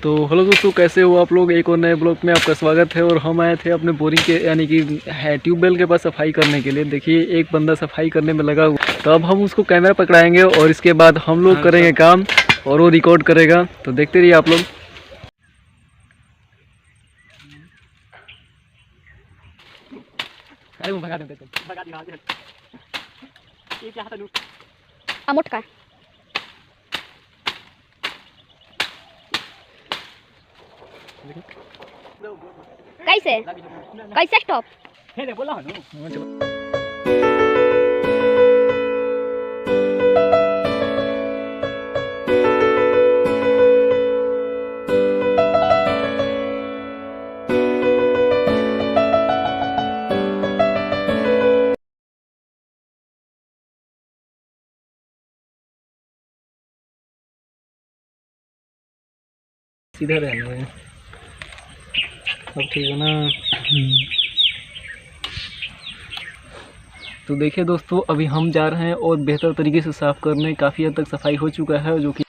तो हेलो दोस्तों, कैसे हो आप लोग। एक और नए ब्लॉग में आपका स्वागत है। और हम आए थे अपने बोरिंग के यानी कि ट्यूबवेल के पास सफाई करने के लिए। देखिए एक बंदा सफाई करने में लगा हुआ, तो अब हम उसको कैमरा पकड़ाएंगे और इसके बाद हम लोग करेंगे काम और वो रिकॉर्ड करेगा। तो देखते रहिए आप लोग। मोटका कैसे कैसे स्टॉप सीधा रहना है। अब ठीक है ना। तो देखिए दोस्तों, अभी हम जा रहे हैं और बेहतर तरीके से साफ़ करने। काफ़ी हद तक सफाई हो चुका है, जो कि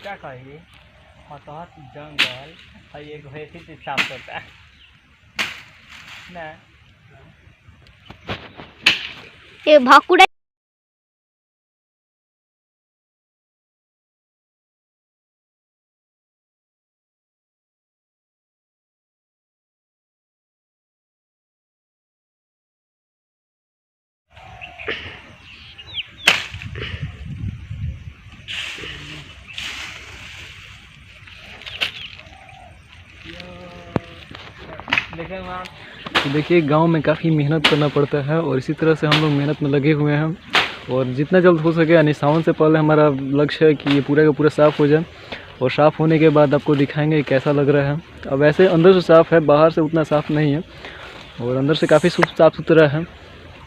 क्या कहिए हताहत जंगल और एक भैंसी से साफ करता है ना। ये भाकुड़ा तो देखिए गांव में काफ़ी मेहनत करना पड़ता है और इसी तरह से हम लोग मेहनत में लगे हुए हैं। और जितना जल्द हो सके यानी सावन से पहले हमारा लक्ष्य है कि ये पूरा का पूरा साफ़ हो जाए। और साफ़ होने के बाद आपको दिखाएंगे कैसा लग रहा है। अब वैसे अंदर से साफ़ है, बाहर से उतना साफ़ नहीं है और अंदर से काफ़ी साफ़ सुथरा है,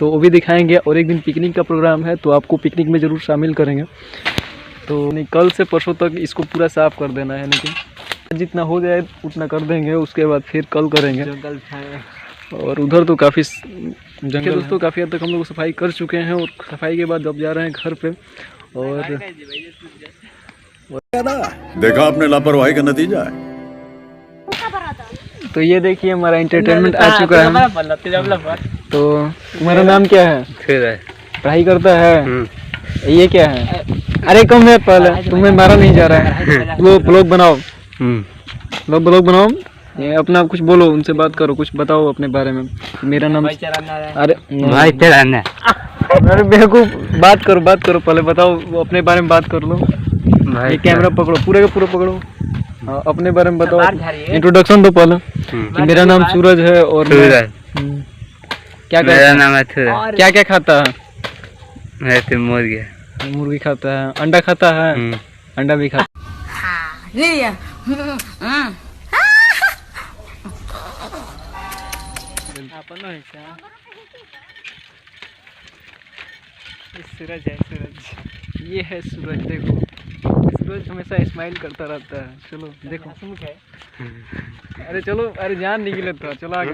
तो वो भी दिखाएंगे। और एक दिन पिकनिक का प्रोग्राम है, तो आपको पिकनिक में ज़रूर शामिल करेंगे। तो कल से परसों तक इसको पूरा साफ़ कर देना है, लेकिन जितना हो जाए उतना कर देंगे। उसके बाद फिर कल करेंगे। जंगल और उधर तो काफ़ी जंगल दोस्तों, काफ़ी हद तक हम लोग सफाई कर चुके हैं। और सफाई के बाद अब जा रहे हैं घर पे। और देखा आपने लापरवाही का नतीजा है। तो ये देखिए हमारा एंटरटेनमेंट आ चुका है। तो तुम्हारा नाम क्या है? पढ़ाई करता है? ये क्या है? अरे कम है, पहले तुम्हें मारा नहीं जा रहा है। वो ब्लॉग बनाओ, ब्लॉग बनाओ। ये अपना कुछ बोलो, उनसे बात करो, कुछ बताओ अपने बारे में। मेरा नाम अरे भाई तेरा ना अरे बेवकूफ, बात करो पहले बताओ, वो अपने बारे में बात कर लो। ये कैमरा पकड़ो, पूरे का पूरा पकड़ो। हाँ, अपने बारे में बताओ, इंट्रोडक्शन दो पहले। कि मेरा नाम सूरज है और क्या मेरा नाम है सूरज। क्या क्या खाता है? मैं तो मुर्गी खाता है, अंडा खाता है, अंडा भी खाता सूरज है। सूरज ये है सूरज। देखो सूरज हमेशा स्माइल करता रहता है। चलो देखो, अरे चलो, अरे जान निकले था, चलो आगे।